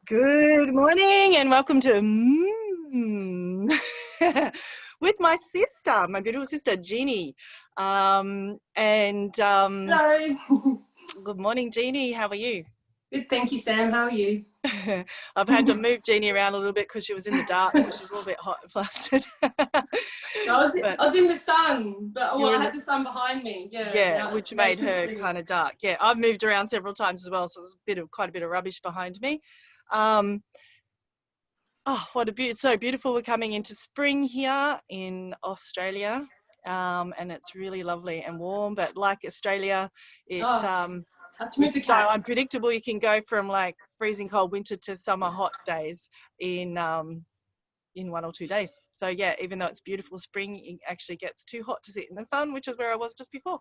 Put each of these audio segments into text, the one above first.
Good morning and welcome to with my sister, my beautiful sister Jeannie. Hello. Good morning, Jeannie. How are you? Good, thank you, Sam. How are you? I've had to move Jeannie around a little bit because she was in the dark, so she's a little bit hot and flustered. I was in the sun, but I had the, the sun behind me. yeah, which made her kind of dark. Yeah, I've moved around several times as well, so there's quite a bit of rubbish behind me. Oh, what so beautiful. We're coming into spring here in Australia, and it's really lovely and warm, but like Australia, it's so unpredictable. You can go from like freezing cold winter to summer hot days in 1 or 2 days. So yeah, even though it's beautiful spring, it actually gets too hot to sit in the sun, which is where I was just before.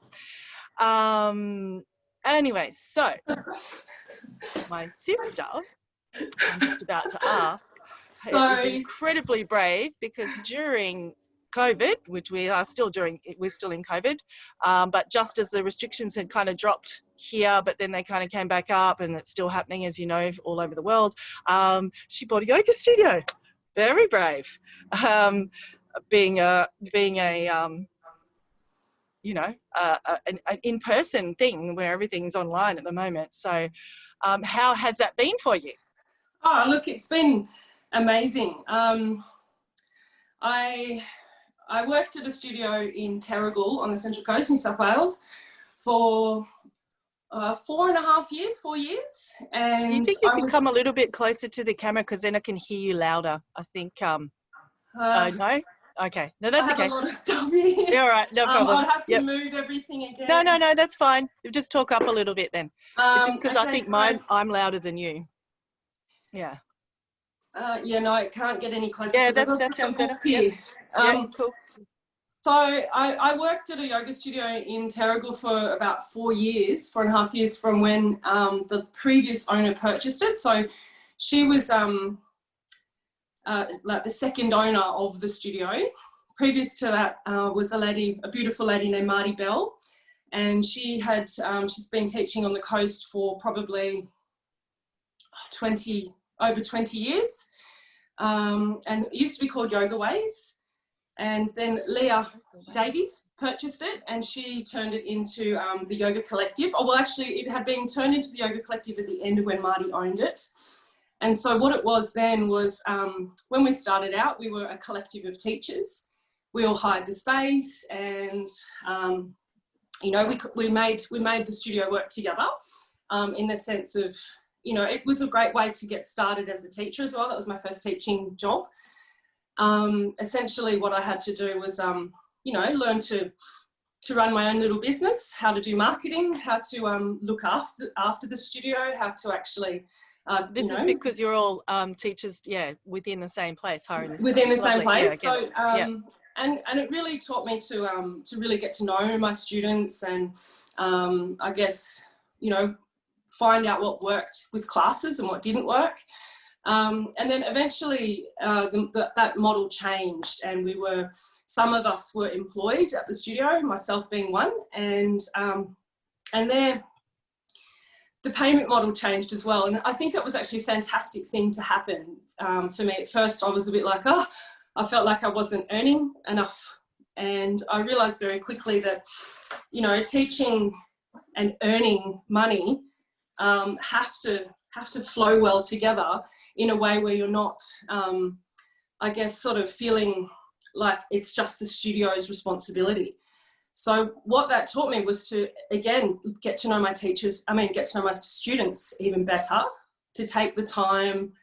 Anyway, so my sister, I'm just about to ask, is incredibly brave because during COVID, which we're still in COVID, but just as the restrictions had kind of dropped here, but then they kind of came back up, and it's still happening, as you know, all over the world. She bought a yoga studio. Very brave, being an in-person thing where everything's online at the moment. So, how has that been for you? Oh, look, it's been amazing. I worked at a studio in Terrigal on the Central Coast, New South Wales, for 4 years. And you think you could come a little bit closer to the camera, because then I can hear you louder, I think. No? Okay. No, that's okay. I have a lot of stuff here. Yeah, all right. No problem. I'd have to move everything again. No, that's fine. You just talk up a little bit then. It's just because I think I'm louder than you. Yeah. No, I can't get any closer. Yeah, that sounds better. Here. Yep. Cool. So I worked at a yoga studio in Terrigal for about 4.5 years from when the previous owner purchased it. So she was like the second owner of the studio. Previous to that was a beautiful lady named Marty Bell, and she's been teaching on the coast for probably over 20 years, and it used to be called Yoga Ways. And then Leah Davies purchased it, and she turned it into the Yoga Collective. Oh, well, actually, it had been turned into the Yoga Collective at the end of when Marty owned it. And so what it was then was, when we started out, we were a collective of teachers. We all hired the space, and we made the studio work together, in the sense of, it was a great way to get started as a teacher as well. That was my first teaching job. Essentially what I had to do was, learn to run my own little business, how to do marketing, how to look after the studio, how to actually... this is because you're all teachers, within the same place, within the same place. Yeah, so, and it really taught me to really get to know my students, and I guess, find out what worked with classes and what didn't work. And then eventually that model changed, and some of us were employed at the studio, myself being one, and there the payment model changed as well. And I think it was actually a fantastic thing to happen for me. At first I was a bit like, I felt like I wasn't earning enough, and I realized very quickly that, teaching and earning money have to flow well together in a way where you're not, I guess, sort of feeling like it's just the studio's responsibility. So what that taught me was to, again, get to know my students even better, to take the time,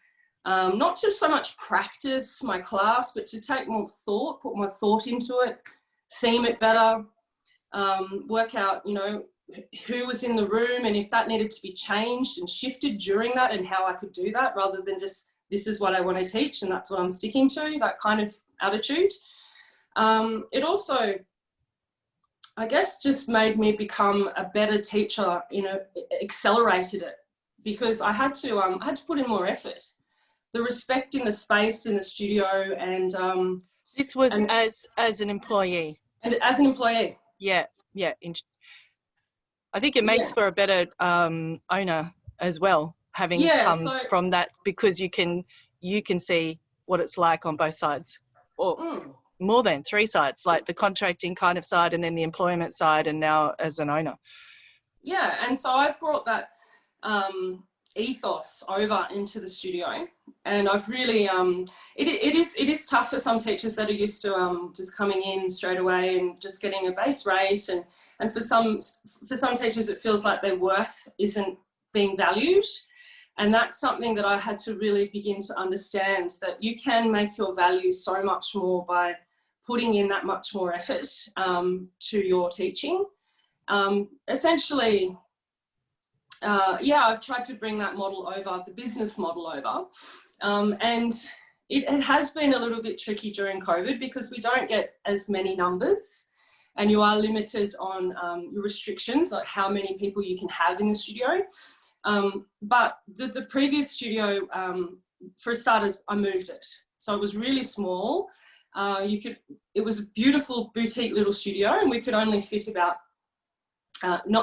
not to so much practice my class, but to take more thought, put more thought into it, theme it better, work out, who was in the room, and if that needed to be changed and shifted during that, and how I could do that, rather than just, this is what I want to teach and that's what I'm sticking to, that kind of attitude. It also, I guess, just made me become a better teacher, accelerated it, because I had to put in more effort. The respect in the space in the studio, and this was as an employee. And as an employee. Yeah. I think it makes for a better owner as well. having come from that, because you can see what it's like on both sides, or more than 3 sides, like the contracting kind of side and then the employment side, and now as an owner. Yeah, and so I've brought that ethos over into the studio, and I've really it is tough for some teachers that are used to just coming in straight away and just getting a base rate, and for some teachers it feels like their worth isn't being valued. And that's something that I had to really begin to understand, that you can make your value so much more by putting in that much more effort to your teaching. Essentially, I've tried to bring that model over, the business model over. And it has been a little bit tricky during COVID, because we don't get as many numbers, and you are limited on your restrictions, like how many people you can have in the studio. But the previous studio, for starters, I moved it. So it was really small. It was a beautiful boutique little studio, and we could only fit about,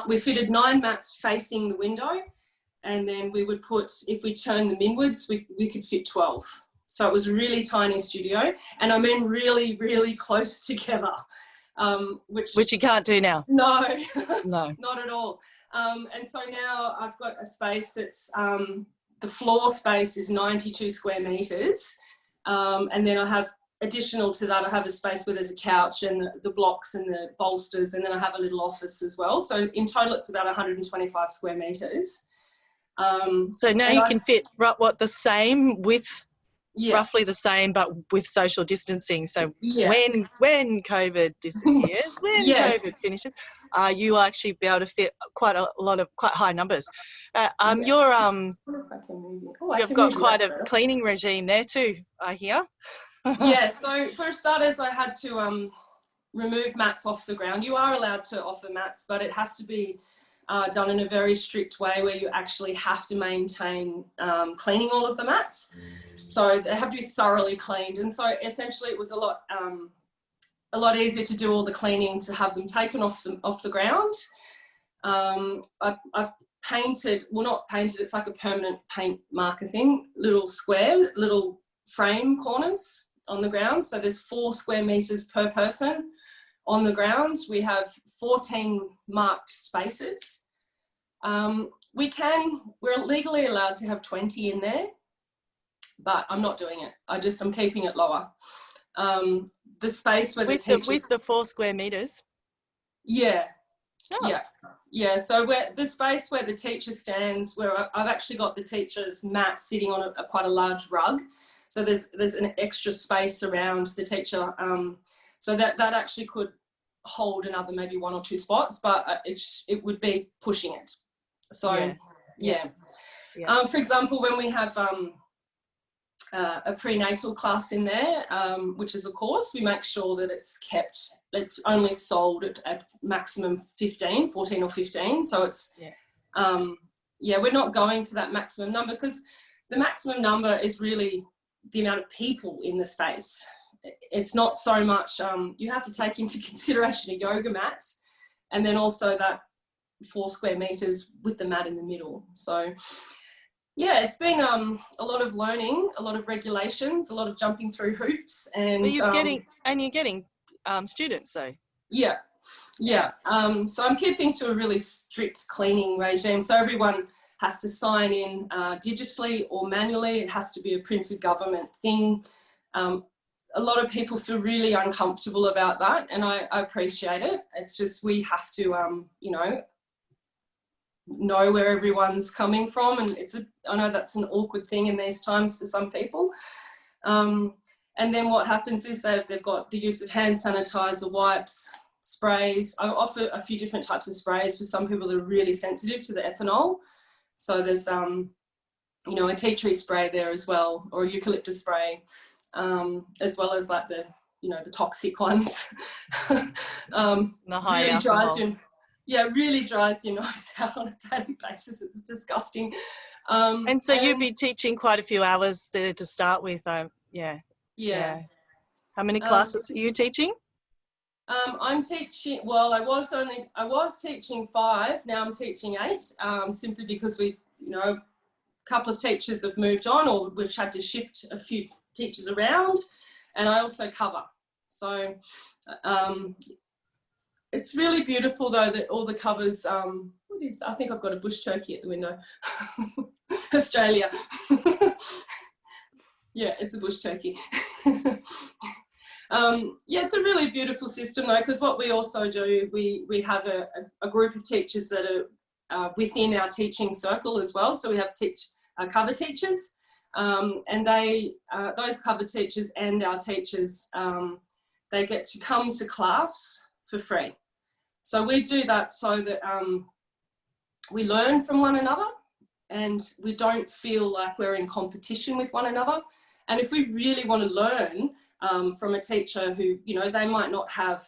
we fitted 9 mats facing the window, and then we would put, if we turned them inwards, we could fit 12. So it was a really tiny studio, and I mean really, really close together. Which you can't do now. No, no, not at all. And so now I've got a space that's, the floor space is 92 square meters. And then I have, additional to that, I have a space where there's a couch and the blocks and the bolsters, and then I have a little office as well. So in total, it's about 125 square meters. So now you can fit the same with, roughly the same, but with social distancing. So when COVID disappears, when COVID finishes, you will actually be able to fit quite high numbers. You've got quite a cleaning regime there too, I hear. Yeah, so for starters, I had to remove mats off the ground. You are allowed to offer mats, but it has to be done in a very strict way, where you actually have to maintain cleaning all of the mats. So they have to be thoroughly cleaned. And so essentially it was a lot easier to do all the cleaning, to have them taken off the ground. I've painted, well, not painted, it's like a permanent paint marker thing, little frame corners on the ground. So there's 4 square meters per person on the ground. We have 14 marked spaces. We're legally allowed to have 20 in there, but I'm not doing it. I'm keeping it lower. The space where with the 4 square meters. Yeah. Oh. Yeah. So the space where the teacher stands, where I've actually got the teacher's mat sitting on quite a large rug. So there's an extra space around the teacher. So that actually could hold another maybe 1 or 2 spots, but it would be pushing it. So yeah. For example, when we have a prenatal class in there, which is a course, we make sure that it's only sold at maximum 14 or 15. So it's, we're not going to that maximum number, because the maximum number is really the amount of people in the space. It's not so much, you have to take into consideration a yoga mat, and then also that 4 square meters with the mat in the middle. So yeah, it's been a lot of learning, a lot of regulations, a lot of jumping through hoops, and you're getting students, though. Yeah. So I'm keeping to a really strict cleaning regime. So everyone has to sign in digitally or manually. It has to be a printed government thing. A lot of people feel really uncomfortable about that, and I appreciate it. It's just, we have to, know where everyone's coming from, and I know that's an awkward thing in these times for some people. And then what happens is they've got the use of hand sanitizer, wipes, sprays. I offer a few different types of sprays for some people that are really sensitive to the ethanol. So there's a tea tree spray there as well, or a eucalyptus spray, as well as like the toxic ones. Really dries your nose out on a daily basis. It's disgusting. And so you'd be teaching quite a few hours there to start with. Yeah. How many classes are you teaching? I'm teaching, well, I was teaching 5, now I'm teaching 8, simply because we, couple of teachers have moved on, or we've had to shift a few teachers around, and I also cover. So it's really beautiful though that all the covers, what is, I think I've got a bush turkey at the window. Australia. Yeah, it's a bush turkey. Yeah, it's a really beautiful system though, because what we also do, we have a group of teachers that are within our teaching circle as well. So we have cover teachers, and those cover teachers and our teachers, they get to come to class for free. So we do that so that we learn from one another and we don't feel like we're in competition with one another. And if we really want to learn from a teacher who, you know, they might not have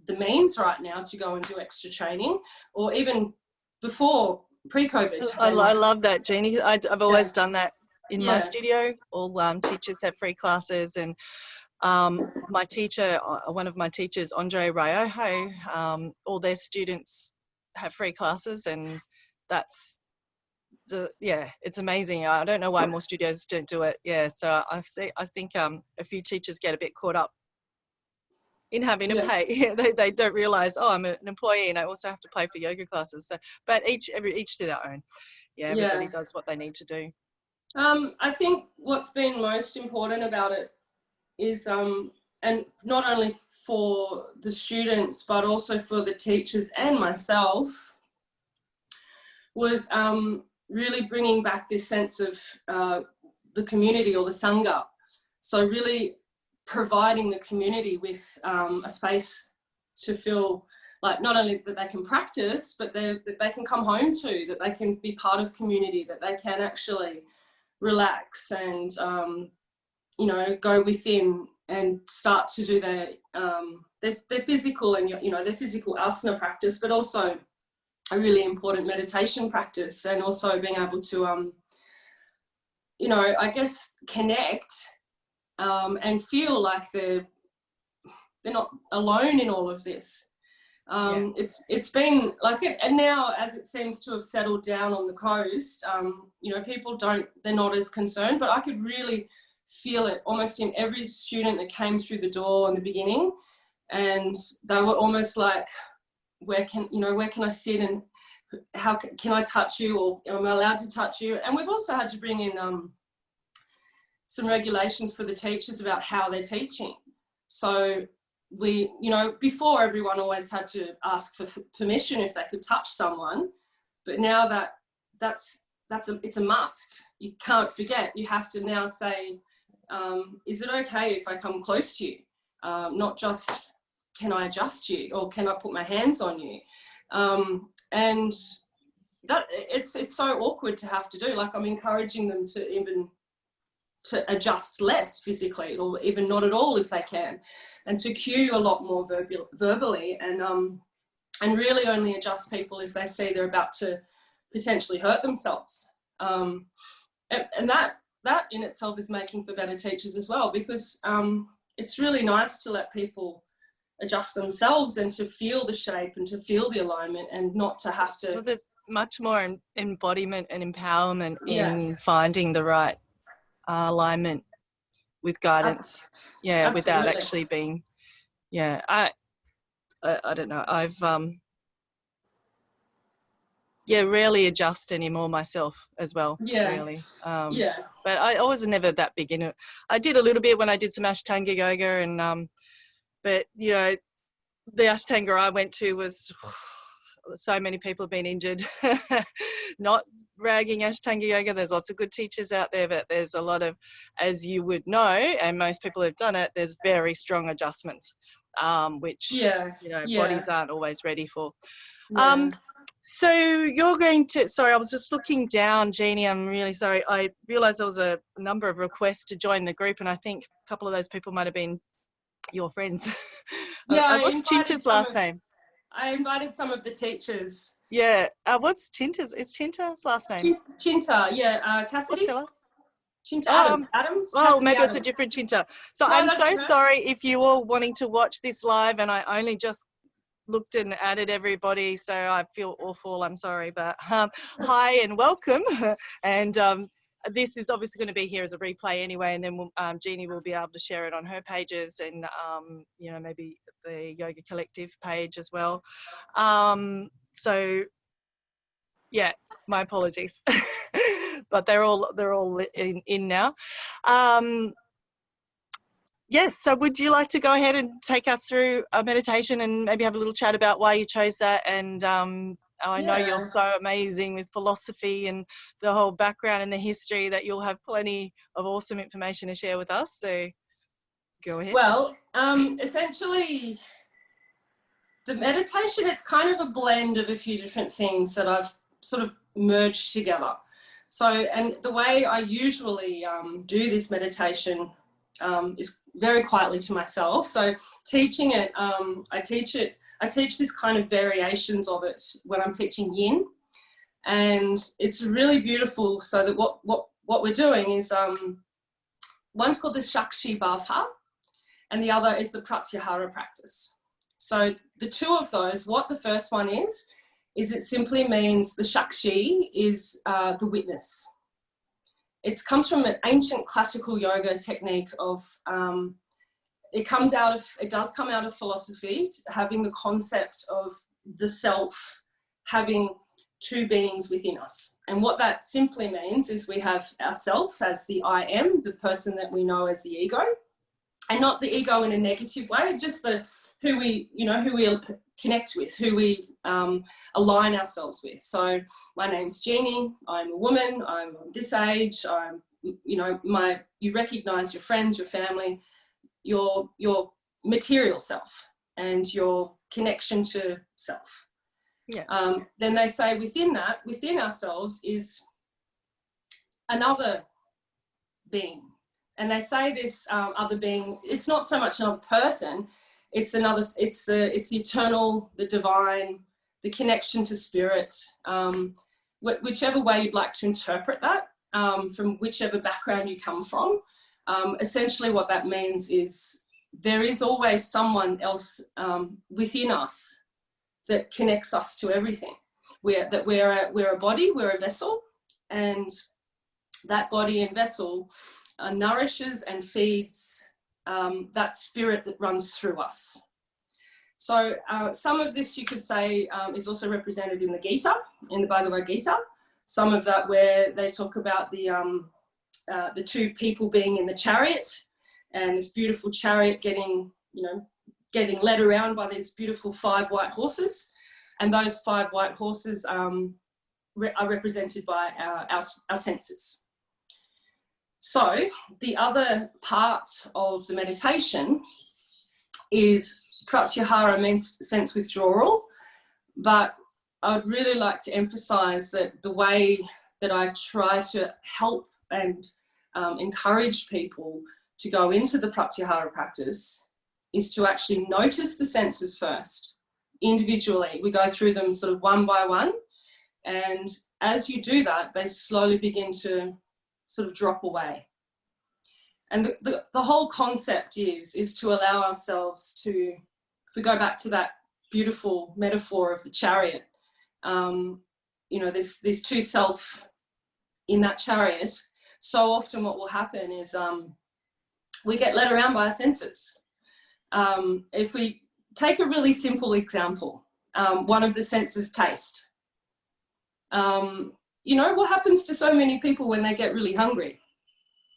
the means right now to go and do extra training, or even before pre-COVID. I love that, Jeannie. I've always done that in my studio. All teachers have free classes, and my teacher, one of my teachers, Andre Rayoho, all their students have free classes, and that's it's amazing. I don't know why more studios don't do it. Yeah, so I think a few teachers get a bit caught up in having to pay. They don't realize, oh, I'm an employee and I also have to pay for yoga classes. So, but each to their own. Yeah, everybody does what they need to do. I think what's been most important about it is, and not only for the students, but also for the teachers and myself, was really bringing back this sense of the community, or the Sangha. So really providing the community with a space to feel like not only that they can practice, but that they can come home to, that they can be part of community, that they can actually relax and, you know, go within and start to do their physical and, you know, their physical asana practice, but also a really important meditation practice, and also being able to, you know, I guess connect and feel like they're not alone in all of this. It's been like it, and now as it seems to have settled down on the coast, you know, they're not as concerned, but I could really feel it almost in every student that came through the door in the beginning, and they were almost like, where can I sit, and how can I touch you, or am I allowed to touch you? And we've also had to bring in some regulations for the teachers about how they're teaching. So we, you know, before everyone always had to ask for permission if they could touch someone, but now it's a must. You can't forget. You have to now say, is it okay if I come close to you? Not just, can I adjust you, or can I put my hands on you? And that it's so awkward to have to do. Like, I'm encouraging them to adjust less physically, or even not at all if they can, and to cue a lot more verbally, and really only adjust people if they see they're about to potentially hurt themselves. And that in itself is making for better teachers as well, because it's really nice to let people adjust themselves and to feel the shape and to feel the alignment, and not to have to. Well, there's much more embodiment and empowerment in finding the right alignment with guidance. Yeah, absolutely. Without actually being. Yeah, I don't know. I've rarely adjust anymore myself as well. Yeah. Really. But I was never that big in it. I did a little bit when I did some Ashtanga yoga, and but you know, the Ashtanga I went to was so many people have been injured. Not ragging Ashtanga yoga. There's lots of good teachers out there, but there's a lot of, as you would know, and most people have done it, there's very strong adjustments, which bodies aren't always ready for. So you're going to, sorry, I was just looking down, Jeannie, I'm really sorry. I realised there was a number of requests to join the group, and I think a couple of those people might have been your friends. What's Chinta's last name? I invited some of the teachers. Yeah. What's Chinta's? Is Chinta's last name? Chinta, yeah. Cassidy? What's her? Chinta Adams? Oh, maybe it's a different Chinta. So no, I'm so sorry if you all wanting to watch this live, and I only just looked and added everybody, so I feel awful. I'm sorry, but hi and welcome. And this is obviously going to be here as a replay anyway, and then Jeannie will be able to share it on her pages and, you know, maybe the Yoga Collective page as well. So, yeah, my apologies, but they're all in now. Yes, so would you like to go ahead and take us through a meditation and maybe have a little chat about why you chose that? And I know you're so amazing with philosophy and the whole background and the history that you'll have plenty of awesome information to share with us. So go ahead. Well, essentially, the meditation, it's kind of a blend of a few different things that I've sort of merged together. So, and the way I usually do this meditation is very quietly to myself. So teaching it, I teach this kind of variations of it when I'm teaching yin, and it's really beautiful. So that what we're doing is, one's called the Sakshi bhavha, and the other is the Pratyahara practice. So the two of those, what the first one is it simply means the Sakshi is the witness. It comes from an ancient classical yoga technique of, it does come out of philosophy, having the concept of the self having two beings within us. And what that simply means is we have ourself as the I am, the person that we know as the ego, and not the ego in a negative way, just who we connect with, who we align ourselves with. So my name's Jeannie, I'm a woman, I'm this age, I'm, you recognize your friends, your family, your material self and your connection to self. Yeah. Then they say within ourselves is another being. And they say this other being, it's not so much another person, it's the eternal, the divine, the connection to spirit, whichever way you'd like to interpret that, from whichever background you come from. Essentially what that means is there is always someone else within us that connects us to everything. We're a body, we're a vessel, and that body and vessel nourishes and feeds that spirit that runs through us. So some of this you could say is also represented in the Gita, in the Bhagavad Gita. Some of that where they talk about the two people being in the chariot, and this beautiful chariot getting led around by these beautiful 5 white horses, and those 5 white horses are represented by our senses. So the other part of the meditation is Pratyahara, means sense withdrawal, but I would really like to emphasize that the way that I try to help and encourage people to go into the Pratyahara practice is to actually notice the senses first, individually. We go through them sort of one by one, and as you do that, they slowly begin to sort of drop away. And the whole concept is to allow ourselves to, if we go back to that beautiful metaphor of the chariot, there's two self in that chariot. So often what will happen is we get led around by our senses. If we take a really simple example, one of the senses, taste. What happens to so many people when they get really hungry?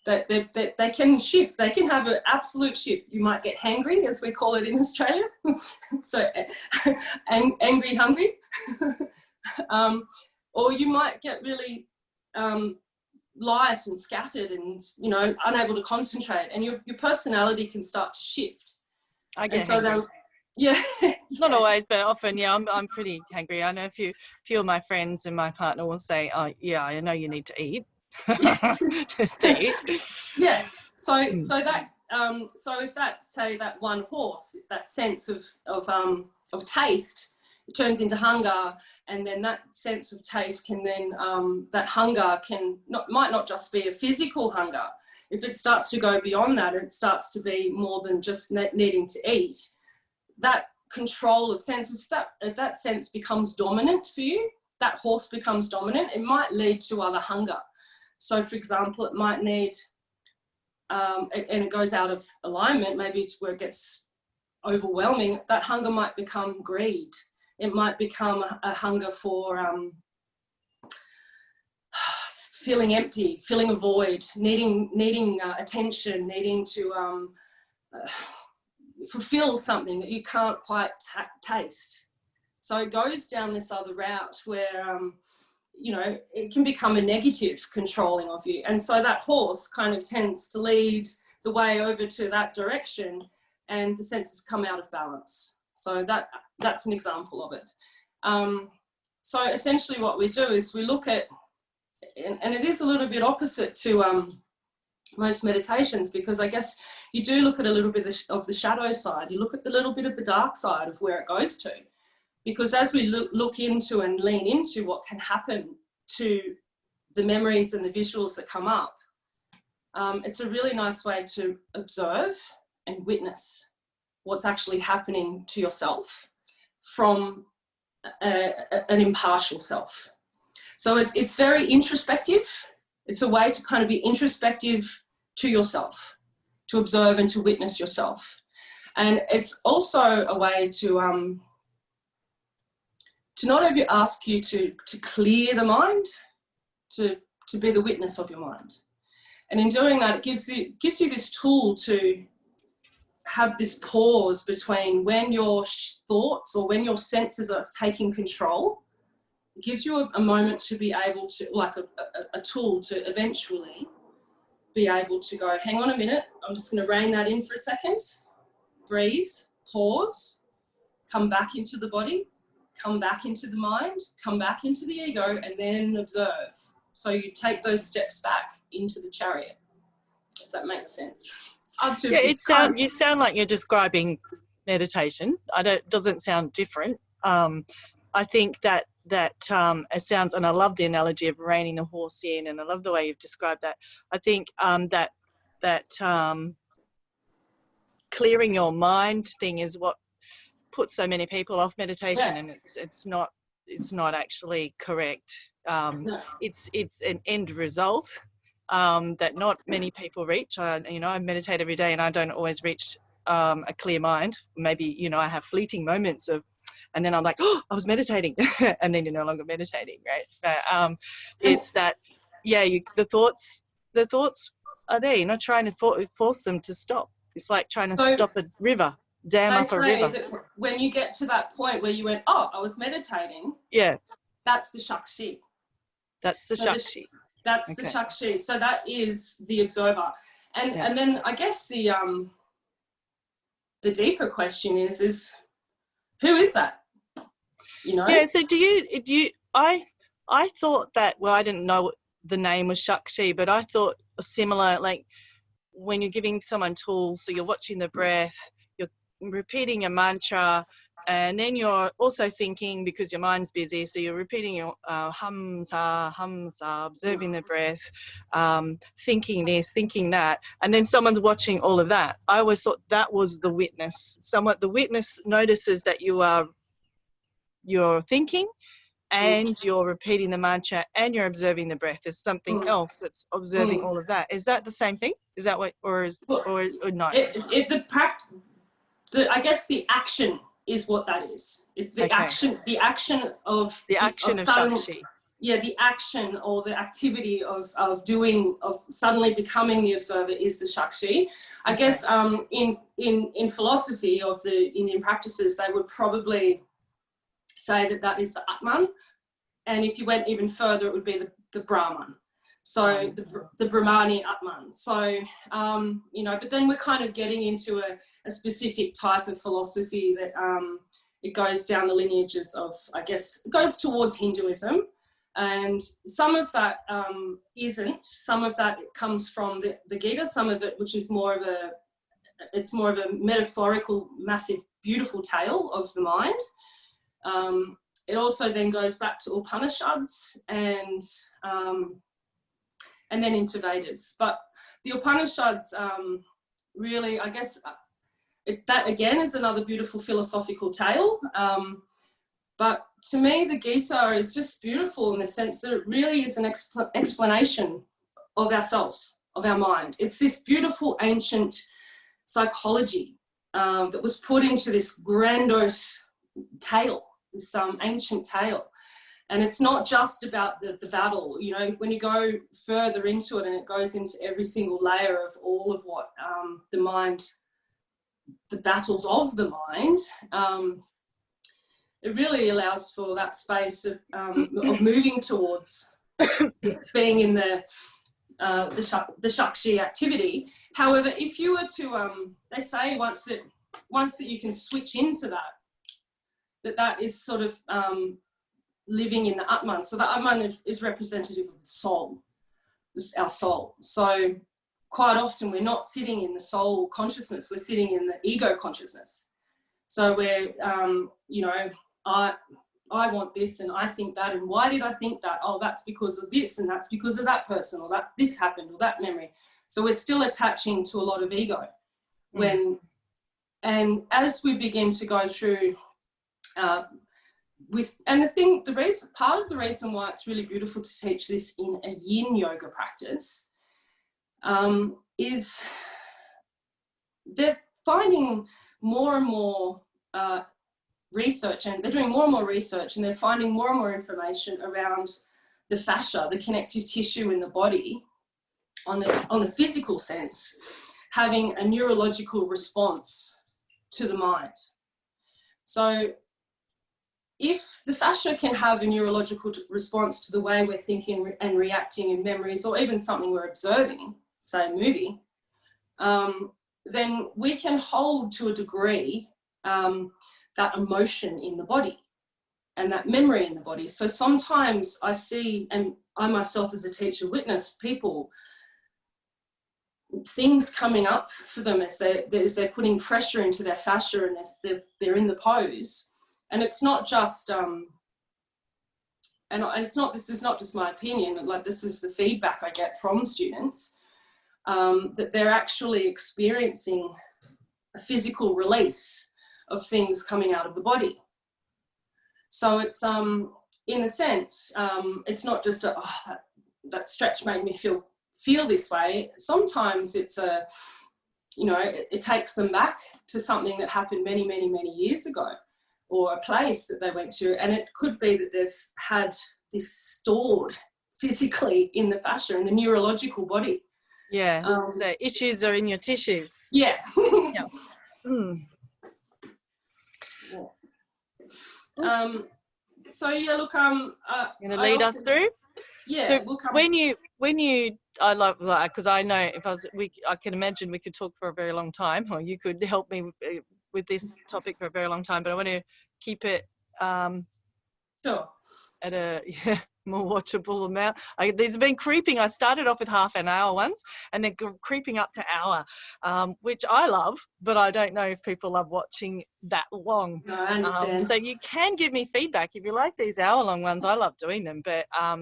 They can shift, they can have an absolute shift. You might get hangry, as we call it in Australia. So angry, hungry. Or you might get really light and scattered and, unable to concentrate, and your personality can start to shift. I get so hangry. Yeah. Not always, but often, yeah, I'm pretty hangry. I know a few of my friends and my partner will say, oh, yeah, I know you need to eat. Just eat. Yeah. So if that, say, that one horse, that sense of taste, it turns into hunger, and then that sense of taste can then, that hunger might not just be a physical hunger. If it starts to go beyond that, it starts to be more than just needing to eat. That control of senses, if that sense becomes dominant for you, that horse becomes dominant, it might lead to other hunger. So for example, it might need, and it goes out of alignment, maybe it's where it gets overwhelming, that hunger might become greed. It might become a hunger for feeling empty, feeling a void, needing attention, needing to fulfill something that you can't quite taste. So it goes down this other route where, you know, it can become a negative controlling of you. And so that horse kind of tends to lead the way over to that direction, and the senses come out of balance. So that's an example of it. So essentially what we do is we look at, and it is a little bit opposite to most meditations, because I guess you do look at a little bit of the shadow side. You look at the little bit of the dark side of where it goes to. Because as we look into and lean into what can happen to the memories and the visuals that come up, it's a really nice way to observe and witness what's actually happening to yourself from an impartial self. So it's very introspective. It's a way to kind of be introspective to yourself, to observe and to witness yourself. And it's also a way to not only ask you to clear the mind, to be the witness of your mind. And in doing that, it gives you this tool to have this pause between when your thoughts or when your senses are taking control. It gives you a moment to be able to, like a tool to eventually be able to go, hang on a minute, I'm just going to rein that in for a second, breathe, pause, come back into the body, come back into the mind, come back into the ego, and then observe. So you take those steps back into the chariot, if that makes sense. Yeah, you sound like you're describing meditation. It doesn't sound different. I think that it sounds, and I love the analogy of reining the horse in, and I love the way you've described that. I think that clearing your mind thing is what puts so many people off meditation, and it's not actually correct. No. It's an end result that not many people reach. I meditate every day, and I don't always reach a clear mind. Maybe I have fleeting moments of, and then I'm like, oh, I was meditating, and then you're no longer meditating, right? But it's that, the thoughts are there. You're not trying to force them to stop. It's like trying to stop a river. Dam up a river. That when you get to that point where you went, oh, I was meditating. Yeah. That's the Sakshi. That's the Sakshi. That's the Sakshi. So that is the observer. And then I guess the deeper question is who is that? Yeah. So do you? I thought that. Well, I didn't know the name was Sakshi, but I thought a similar, like when you're giving someone tools, so you're watching the breath, you're repeating a mantra, and then you're also thinking, because your mind's busy, so you're repeating your hum sa, observing the breath, thinking this, thinking that, and then someone's watching all of that. I always thought that was the witness. The witness notices that you're thinking, and you're repeating the mantra, and you're observing the breath. There's something else that's observing all of that. Is that the same thing? Is that what, or not? I guess the action is what that is. The action of Sakshi. Yeah, the action or the activity of suddenly becoming the observer is the Sakshi. I guess in philosophy of the Indian practices, they would probably say that is the Atman, and if you went even further, it would be the Brahman. So the Brahmani Atman. So but then we're kind of getting into a specific type of philosophy that it goes down the lineages of, I guess, it goes towards Hinduism, and some of that isn't. Some of that comes from the Gita. Some of it, which is more of a metaphorical, massive, beautiful tale of the mind. It also then goes back to Upanishads and then into Vedas. But the Upanishads really, I guess, that again is another beautiful philosophical tale. But to me, the Gita is just beautiful in the sense that it really is an explanation of ourselves, of our mind. It's this beautiful ancient psychology that was put into this grandiose tale, this ancient tale. And it's not just about the battle, you know, when you go further into it and it goes into every single layer of all of what the mind, the battles of the mind, it really allows for that space of moving towards being in the Sakshi activity. However, if you were to, they say once that you can switch into that is sort of living in the Atman. So the Atman is representative of the soul, our soul. So quite often we're not sitting in the soul consciousness, we're sitting in the ego consciousness. So we're, you know, I want this and I think that, and why did I think that? Oh, that's because of this and that's because of that person, or that this happened or that memory. So we're still attaching to a lot of ego. And as we begin to go through part of the reason why it's really beautiful to teach this in a yin yoga practice is they're finding more and more research, and they're doing more and more research, and they're finding more and more information around the fascia, the connective tissue in the body, on the physical sense, having a neurological response to the mind. So if the fascia can have a neurological response to the way we're thinking and reacting in memories, or even something we're observing, say a movie, then we can hold to a degree that emotion in the body and that memory in the body. So sometimes I see, and I myself as a teacher witness people, things coming up for them as they're putting pressure into their fascia and as they're in the pose. And it's not just, and it's not, this is not just my opinion, like this is the feedback I get from students, that they're actually experiencing a physical release of things coming out of the body. So it's, in a sense, it's not just that stretch made me feel this way. Sometimes it's you know, it takes them back to something that happened many, many, many years ago, or a place that they went to. And it could be that they've had this stored physically in the fascia, in the neurological body. Yeah, so issues are in your tissues. Yeah. Yeah. Mm. So yeah, look, you're gonna lead us through. Yeah. So we'll when you, I love that, because I know if I can imagine we could talk for a very long time, or you could help me with this topic for a very long time. But I want to keep it sure. At a more watchable amount. These have been creeping. I started off with half an hour ones, and they're creeping up to hour, which I love, but I don't know if people love watching that long. No, I understand. So you can give me feedback if you like these hour-long ones. I love doing them, but I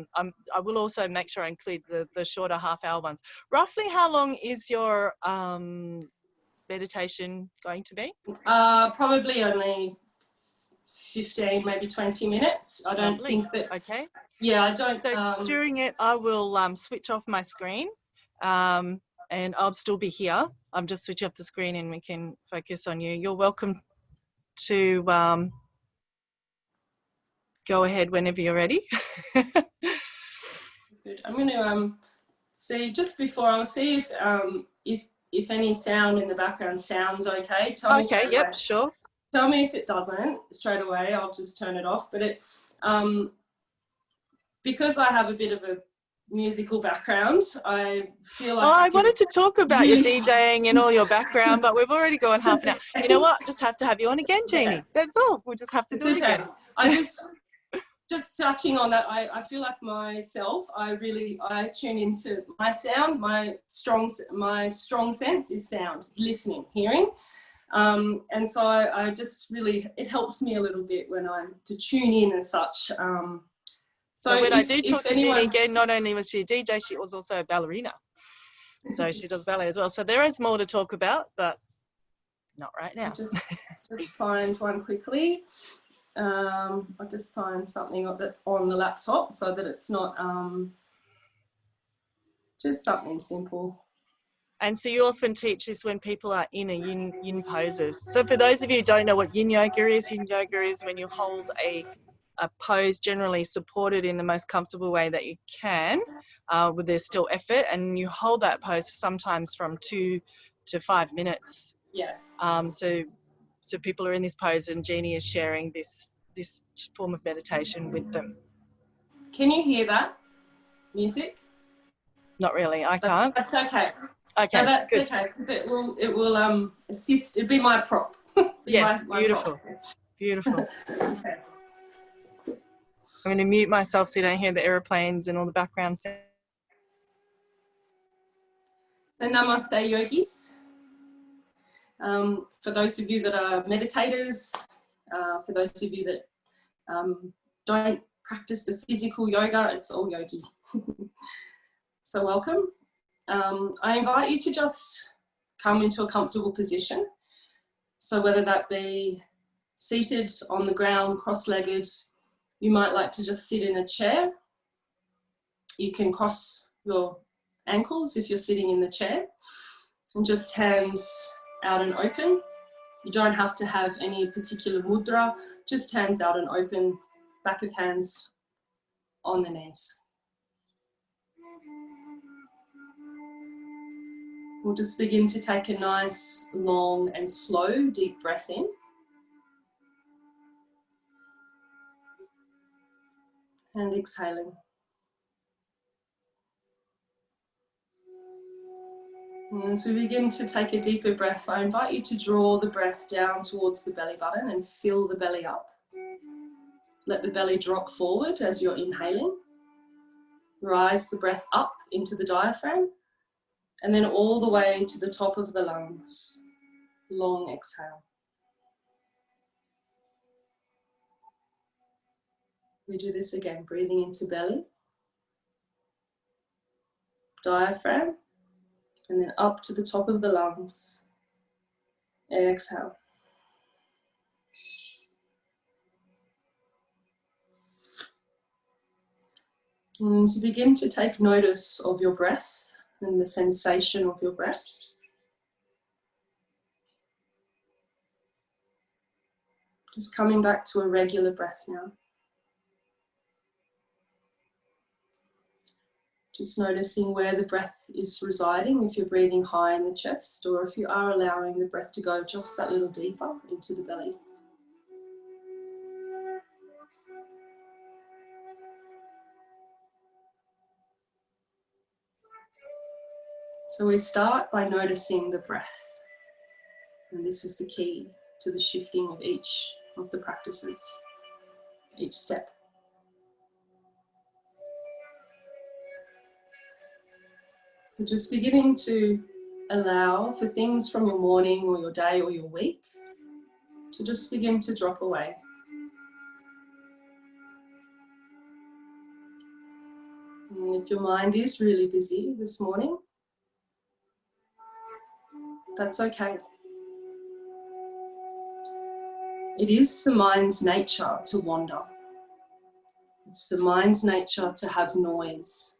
will also make sure I include the shorter half-hour ones. Roughly how long is your meditation going to be? Probably only 15, maybe 20 minutes. I don't think that. Okay. Yeah, I don't. So during it, I will switch off my screen, and I'll still be here. I'm just switching off the screen, and we can focus on you. You're welcome to go ahead whenever you're ready. Good. I'm going to see just before. I'll see if any sound in the background sounds okay. Tell me straight away. Sure. Tell me if it doesn't straight away. I'll just turn it off. But it, because I have a bit of a musical background, I feel like I wanted to talk about your DJing and all your background, but we've already gone half an hour. You know what? Just have to have you on again, Jeannie. Yeah. That's all. We'll just have to do it again. I just touching on that, I feel like myself, I tune into my sound. My strong sense is sound, listening, hearing. And so I just really, it helps me a little bit when I'm to tune in and such. So when I do talk to Jeannie again, not only was she a DJ, she was also a ballerina. So she does ballet as well. So there is more to talk about, but not right now. I'll just find one quickly. I'll just find something that's on the laptop so that it's not, Just something simple. And so you often teach this when people are in a yin poses. So for those of you who don't know what yin yoga is when you hold a pose generally supported in the most comfortable way that you can, with there's still effort, and you hold that pose sometimes from 2 to 5 minutes. Yeah. So people are in this pose, and Jeannie is sharing this form of meditation with them. Can you hear that music? Not really. I can't. That's okay. Okay. No, that's good. okay, because it will assist. It'd be my prop. Yes. my Beautiful. prop. Beautiful. Okay. I'm going to mute myself so you don't hear the aeroplanes and all the background sound. So namaste, yogis. For those of you that are meditators, for those of you that don't practice the physical yoga, it's all yogi. So welcome. I invite you to just come into a comfortable position. So whether that be seated on the ground, cross-legged, you might like to just sit in a chair. You can cross your ankles if you're sitting in the chair, and just hands out and open. You don't have to have any particular mudra, just hands out and open, back of hands on the knees. We'll just begin to take a nice, long and slow, deep breath in. And exhaling. And as we begin to take a deeper breath, I invite you to draw the breath down towards the belly button and fill the belly up. Let the belly drop forward as you're inhaling. Rise the breath up into the diaphragm and then all the way to the top of the lungs. Long exhale. We do this again, breathing into belly, diaphragm, and then up to the top of the lungs. Exhale. And to begin to take notice of your breath and the sensation of your breath. Just coming back to a regular breath now. Just noticing where the breath is residing, if you're breathing high in the chest or if you are allowing the breath to go just that little deeper into the belly. So we start by noticing the breath. And this is the key to the shifting of each of the practices, each step. So just beginning to allow for things from your morning or your day or your week to just begin to drop away. And if your mind is really busy this morning, that's okay. It is the mind's nature to wander. It's the mind's nature to have noise,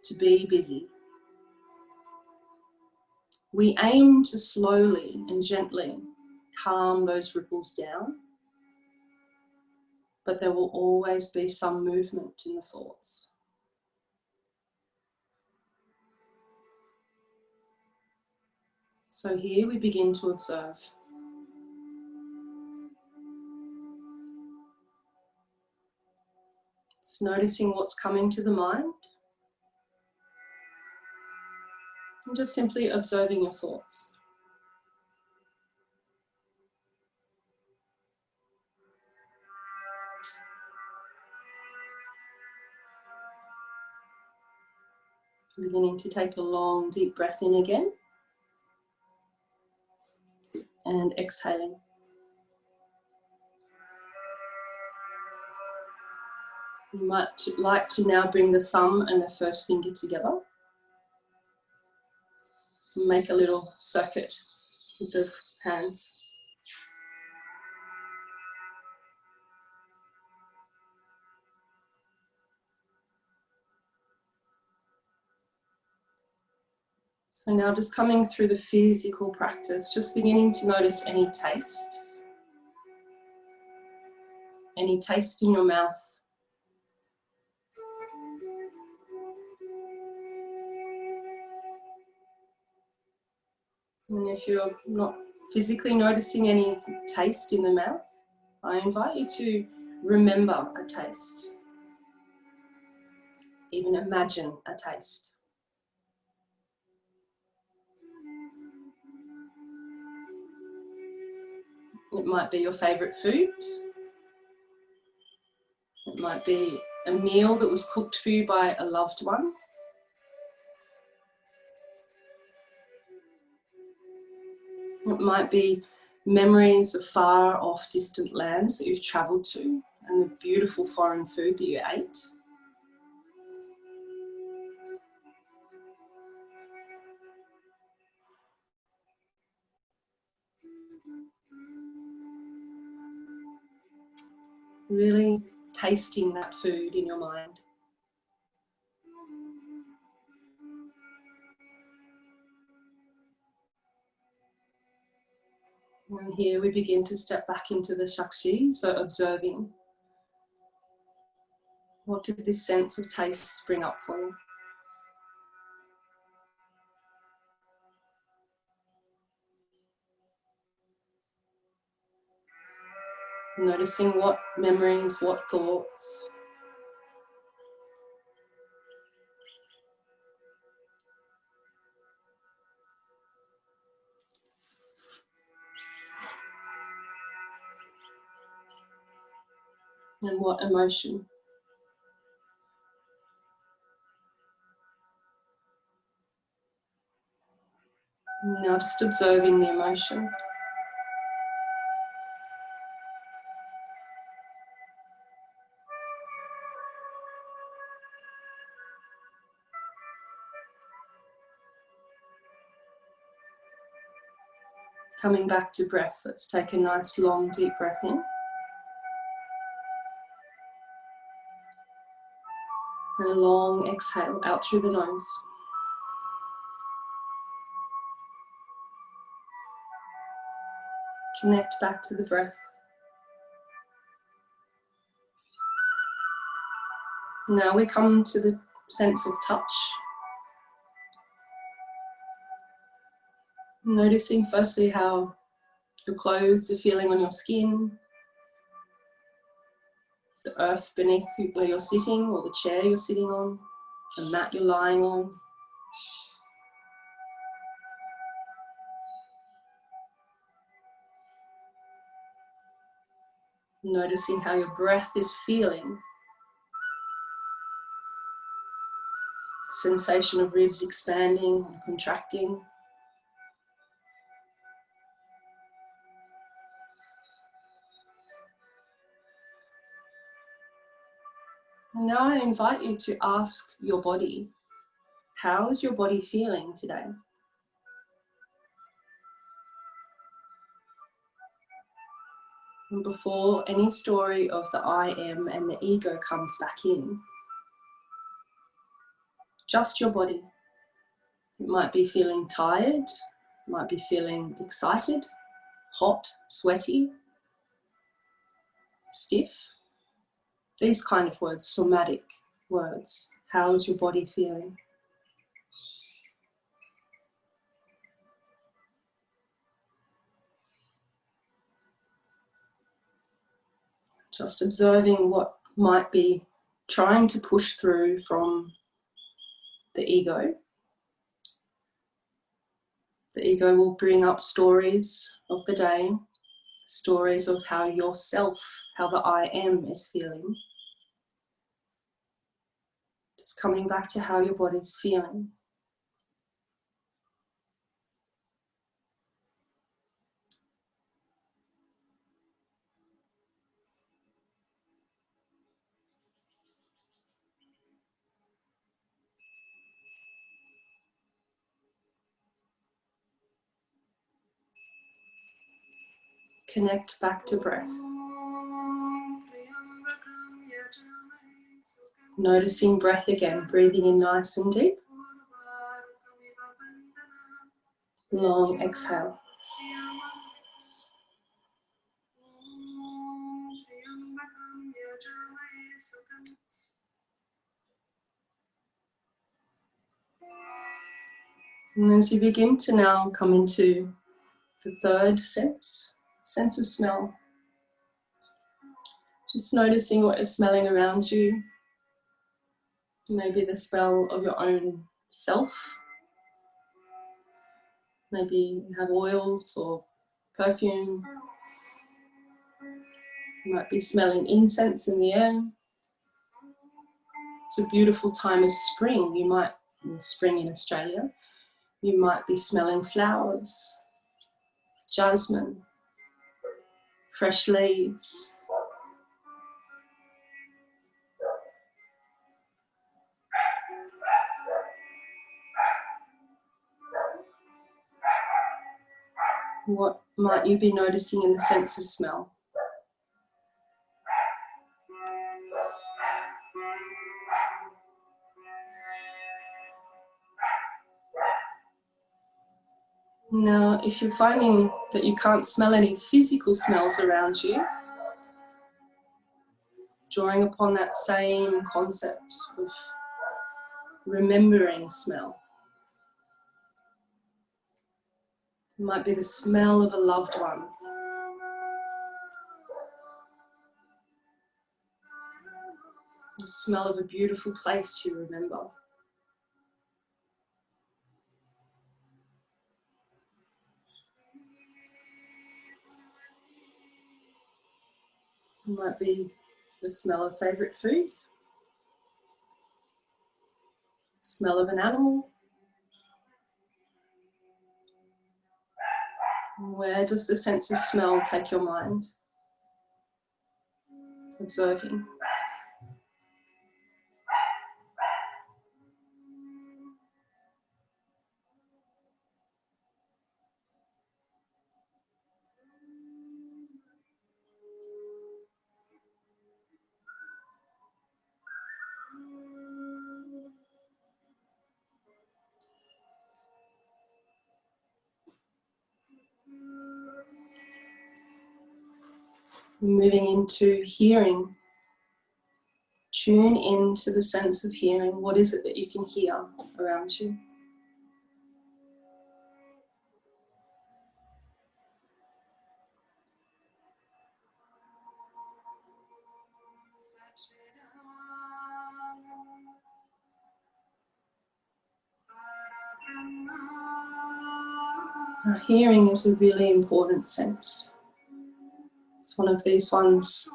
to be busy. We aim to slowly and gently calm those ripples down, but there will always be some movement in the thoughts. So here we begin to observe. Just noticing what's coming to the mind, and just simply observing your thoughts. Beginning to take a long, deep breath in again, and exhaling. You might like to now bring the thumb and the first finger together. Make a little circuit with the hands. So now just coming through the physical practice, just beginning to notice any taste in your mouth. And if you're not physically noticing any taste in the mouth, I invite you to remember a taste. Even imagine a taste. It might be your favourite food. It might be a meal that was cooked for you by a loved one. It might be memories of far off distant lands that you've travelled to and the beautiful foreign food that you ate. Really tasting that food in your mind. And here we begin to step back into the Sakshi, so observing. What did this sense of taste spring up for you? Noticing what memories, what thoughts. And what emotion. Now just observing the emotion. Coming back to breath, let's take a nice long deep breath in. And a long exhale out through the nose. Connect back to the breath. Now we come to the sense of touch. Noticing firstly how your clothes are feeling on your skin, the earth beneath you where you're sitting or the chair you're sitting on, the mat you're lying on. Noticing how your breath is feeling. Sensation of ribs expanding and contracting. And now I invite you to ask your body, how is your body feeling today? And before any story of the I am and the ego comes back in, just your body. It might be feeling tired, it might be feeling excited, hot, sweaty, stiff. These kind of words, somatic words. How is your body feeling? Just observing what might be trying to push through from the ego. The ego will bring up stories of the day, stories of how yourself, how the I am is feeling. Just coming back to how your body's feeling. Connect back to breath. Noticing breath again, breathing in nice and deep. Long exhale. And as you begin to now come into the third sense of smell, just noticing what is smelling around you. Maybe the smell of your own self. Maybe you have oils or perfume. You might be smelling incense in the air. It's a beautiful time of spring. You might, spring in Australia, you might be smelling flowers, jasmine, fresh leaves. What might you be noticing in the sense of smell? Now, if you're finding that you can't smell any physical smells around you, drawing upon that same concept of remembering smell. It might be the smell of a loved one. The smell of a beautiful place you remember. It might be the smell of favourite food, smell of an animal. Where does the sense of smell take your mind? Observing. Moving into hearing. Tune into the sense of hearing. What is it that you can hear around you? Now, hearing is a really important sense. It's one of these ones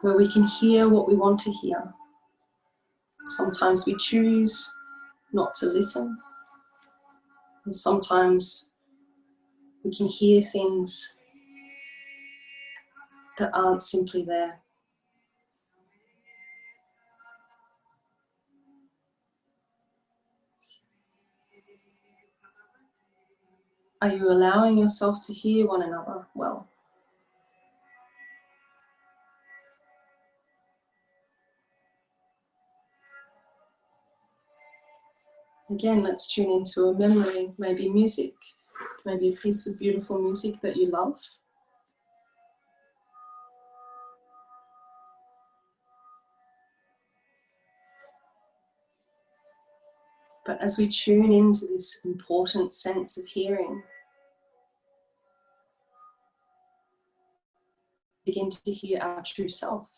where we can hear what we want to hear. Sometimes we choose not to listen, and sometimes we can hear things that aren't simply there. Are you allowing yourself to hear one another well? Again, let's tune into a memory, maybe music, maybe a piece of beautiful music that you love. But as we tune into this important sense of hearing, begin to hear our true self.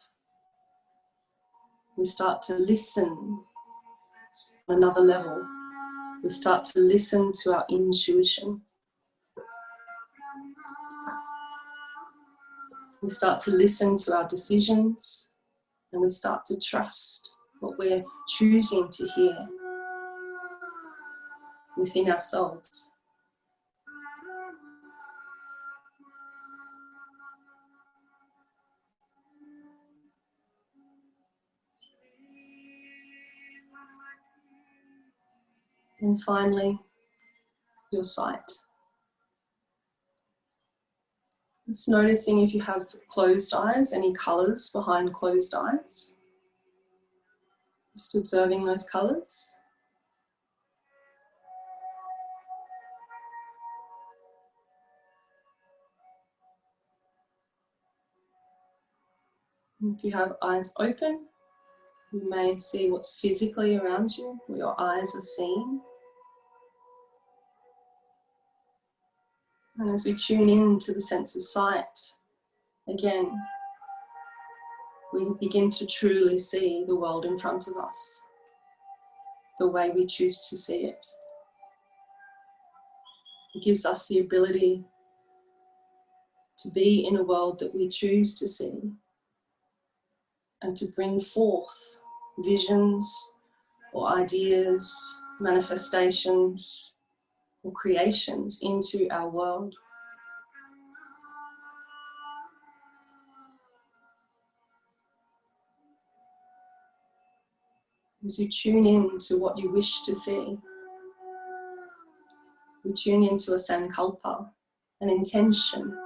We start to listen on another level. We start to listen to our intuition. We start to listen to our decisions, and we start to trust what we're choosing to hear within ourselves. And finally, your sight. Just noticing if you have closed eyes, any colours behind closed eyes. Just observing those colours. If you have eyes open, you may see what's physically around you, what your eyes are seeing. And as we tune in to the sense of sight, again, we begin to truly see the world in front of us, the way we choose to see it. It gives us the ability to be in a world that we choose to see and to bring forth visions or ideas, manifestations or creations into our world. As you tune in to what you wish to see, we tune into a sankalpa, an intention.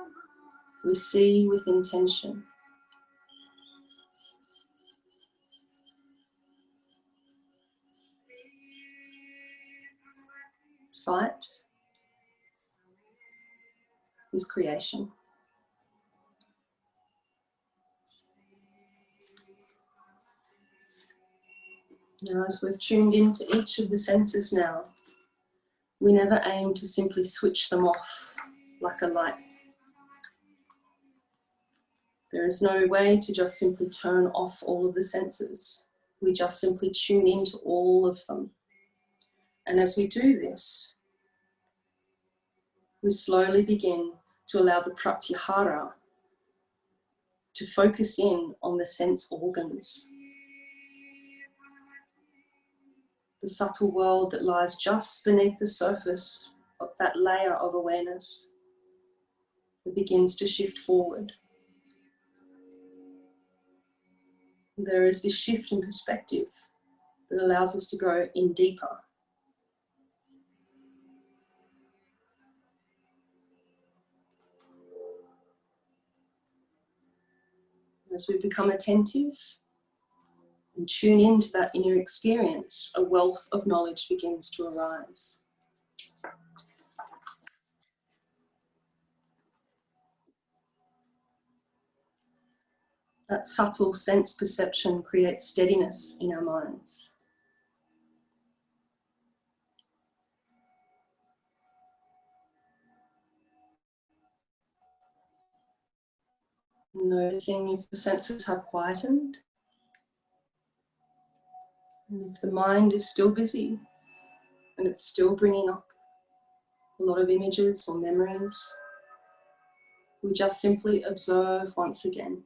We see with intention. Sight is creation. Now, as we've tuned into each of the senses now, we never aim to simply switch them off like a light. There is no way to just simply turn off all of the senses. We just simply tune into all of them. And as we do this, we slowly begin to allow the Pratyahara to focus in on the sense organs. The subtle world that lies just beneath the surface of that layer of awareness that begins to shift forward. There is this shift in perspective that allows us to go in deeper. As we become attentive and tune into that inner experience, a wealth of knowledge begins to arise. That subtle sense perception creates steadiness in our minds. Noticing if the senses have quietened, and if the mind is still busy and it's still bringing up a lot of images or memories, we just simply observe once again.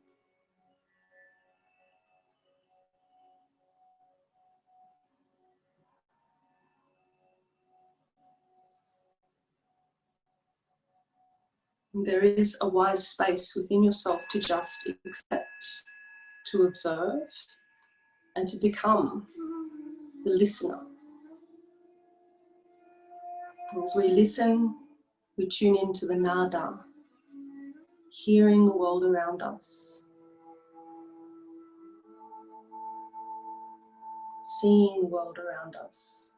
And there is a wise space within yourself to just accept, to observe, and to become the listener. As we listen, we tune into the nada, hearing the world around us, seeing the world around us,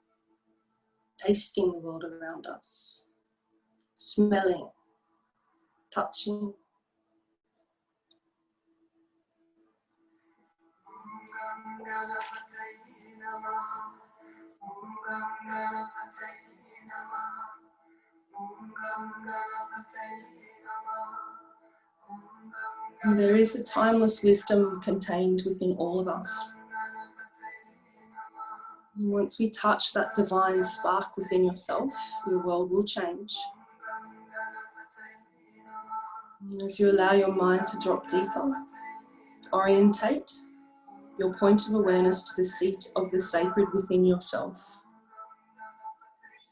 tasting the world around us, smelling, touching. And there is a timeless wisdom contained within all of us. And once we touch that divine spark within yourself, your world will change. And as you allow your mind to drop deeper, orientate your point of awareness to the seat of the sacred within yourself.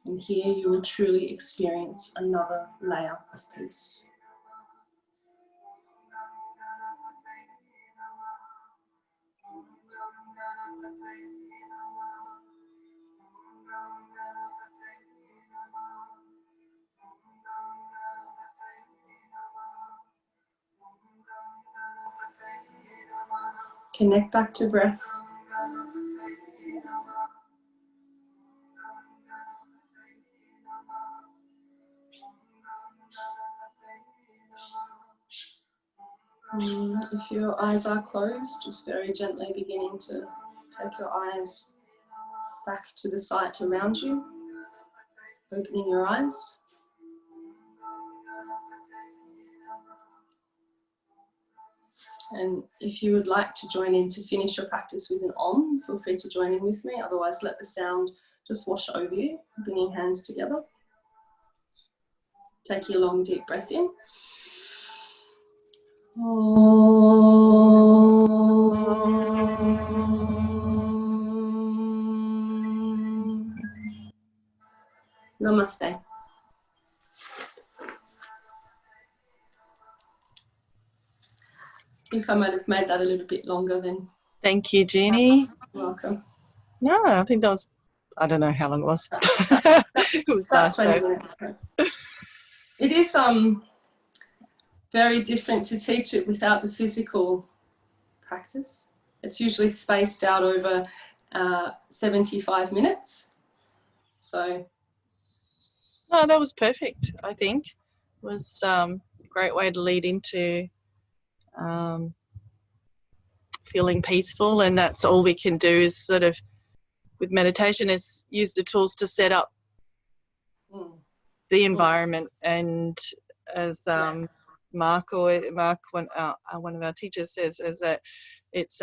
And here you will truly experience another layer of peace. Connect back to breath. If your eyes are closed, just very gently beginning to take your eyes back to the sight around you, opening your eyes. And if you would like to join in to finish your practice with an Om, feel free to join in with me. Otherwise, let the sound just wash over you, bringing hands together. Taking a long, deep breath in. Namaste. I think I might have made that a little bit longer than. Thank you, Jeannie. You're welcome. No, I think that was, I don't know how long it was. It was About nice. 20 minutes. It is very different to teach it without the physical practice. It's usually spaced out over 75 minutes. So. No, that was perfect, I think. It was a great way to lead into feeling peaceful, and that's all we can do is sort of, with meditation, is use the tools to set up the environment. And as Mark, one of our teachers says, is that it's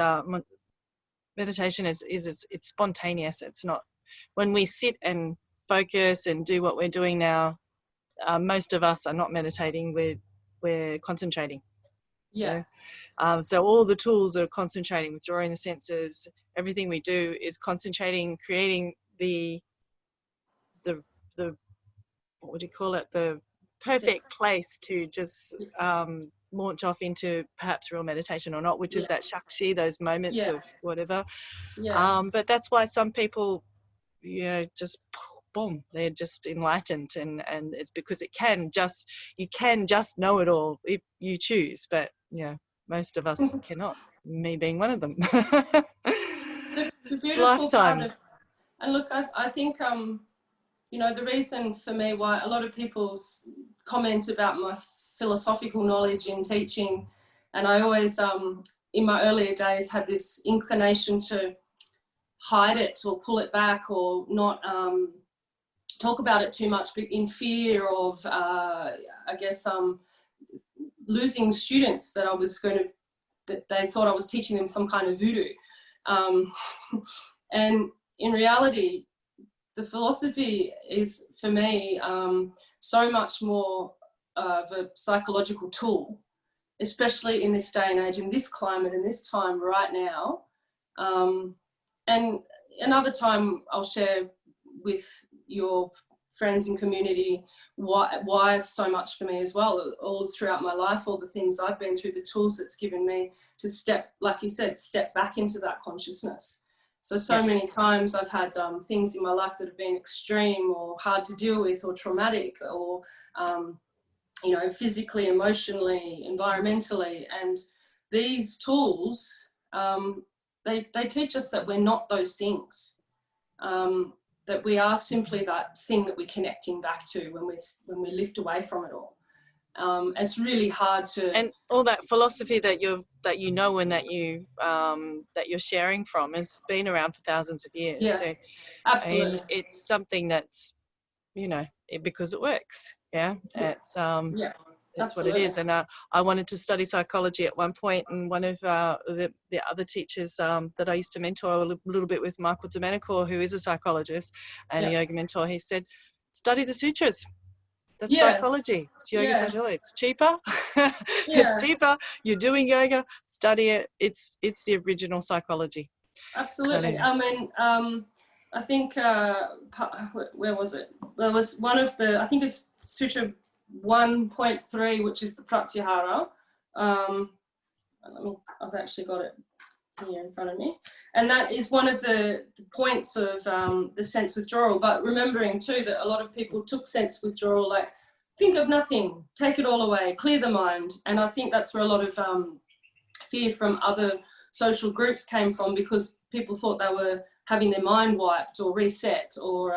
meditation is it's spontaneous. It's not, when we sit and focus and do what we're doing now, most of us are not meditating, we're concentrating. Yeah. So all the tools are concentrating, withdrawing the senses. Everything we do is concentrating, creating the what would you call it, the perfect place to just launch off into perhaps real meditation or not, which is that Sakshi, those moments of whatever. But that's why some people, just boom, they're just enlightened, and it's because you can just know it all if you choose, but most of us cannot, me being one of them. the beautiful Lifetime. part of, and look, I think the reason for me why a lot of people comment about my philosophical knowledge in teaching, and I always in my earlier days had this inclination to hide it or pull it back or not talk about it too much, but in fear of losing students, that I was that they thought I was teaching them some kind of voodoo, and in reality the philosophy is, for me, so much more of a psychological tool, especially in this day and age, in this climate, in this time right now. And another time I'll share with your friends and community why so much for me as well, all throughout my life, all the things I've been through, the tools it's given me to step, like you said, step back into that consciousness. So many times I've had things in my life that have been extreme or hard to deal with or traumatic or, physically, emotionally, environmentally. And these tools, they teach us that we're not those things, that we are simply that thing that we're connecting back to when we lift away from it all. It's really hard to, and all that philosophy that you're and that you're sharing from has been around for thousands of years. Yeah, so, absolutely. And it's something that's because it works. It's that's what it is. And I wanted to study psychology at one point, and one of the other teachers that I used to mentor a little bit with, Michael Domenico, who is a psychologist and a yoga mentor, he said, study the sutras. That's psychology. It's yoga psychology. It's cheaper. It's cheaper. You're doing yoga, study it. It's the original psychology. Absolutely. I mean, I think, where was it? There was one of the, I think it's Sutra 1.3, which is the Pratyahara. I've actually got it here in front of me. And that is one of the points of the sense withdrawal. But remembering too that a lot of people took sense withdrawal like, think of nothing, take it all away, clear the mind. And I think that's where a lot of fear from other social groups came from, because people thought they were having their mind wiped or reset or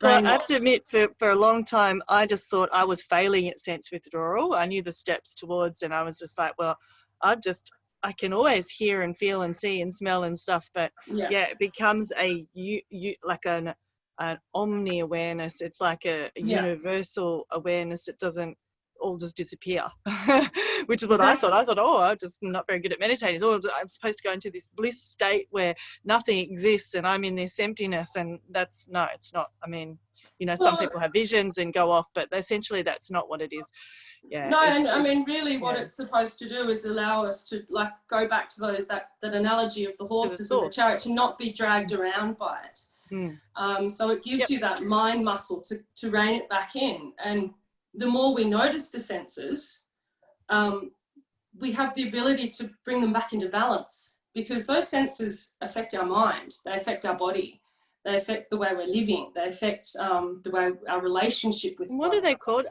well, I have to admit, for a long time, I just thought I was failing at sense withdrawal. I knew the steps towards, and I was just like, well, I can always hear and feel and see and smell and stuff, but it becomes like an omni awareness. It's like a universal awareness. It doesn't all just disappear, which is what I thought. I thought, oh, I'm just not very good at meditating. Oh, I'm supposed to go into this bliss state where nothing exists and I'm in this emptiness, and it's not. I mean, some people have visions and go off, but essentially that's not what it is. Yeah. No, and I mean, really what it's supposed to do is allow us to like go back to that analogy of the horses and the chariot, to not be dragged around by it. So it gives you that mind muscle to rein it back in. And the more we notice the senses, we have the ability to bring them back into balance, because those senses affect our mind, they affect our body, they affect the way we're living, they affect the way our relationship with what are they called?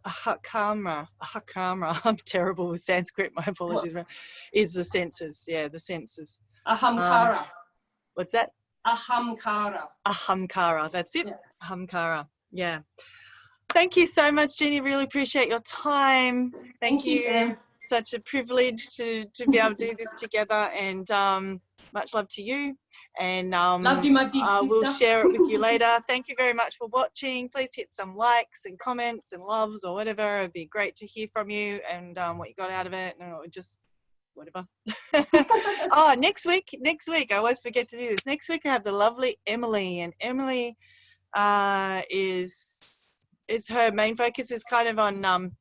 Ahamkara. I'm terrible with Sanskrit, my apologies. Is the senses, the senses. Ahamkara. What's that? Ahamkara, that's it. Ahamkara. Thank you so much, Jeannie. Really appreciate your time. Thank you, Sam. Such a privilege to be able to do this together, and much love to you. And love you, my big sister. We'll share it with you later. Thank you very much for watching. Please hit some likes and comments and loves or whatever. It'd be great to hear from you and what you got out of it, and just whatever. Oh, next week, I always forget to do this. Next week I have the lovely Emily, and Emily is her main focus is kind of on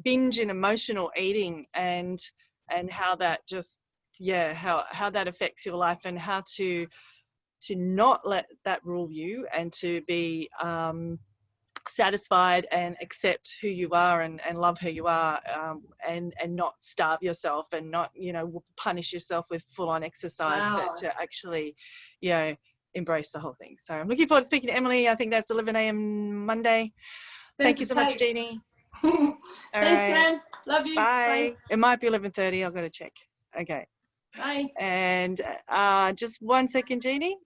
binge and emotional eating, and how that just how that affects your life, and how to not let that rule you, and to be satisfied and accept who you are, and love who you are, and not starve yourself, and not punish yourself with full-on exercise, but to actually embrace the whole thing. So I'm looking forward to speaking to Emily. I think that's 11 a.m. Monday. Thank you so much, Jeannie. Thanks, Sam. Love you. Bye. It might be 11:30. I've got to check. Okay. Bye. And just 1 second, Jeannie.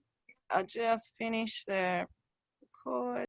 I'll just finish the record.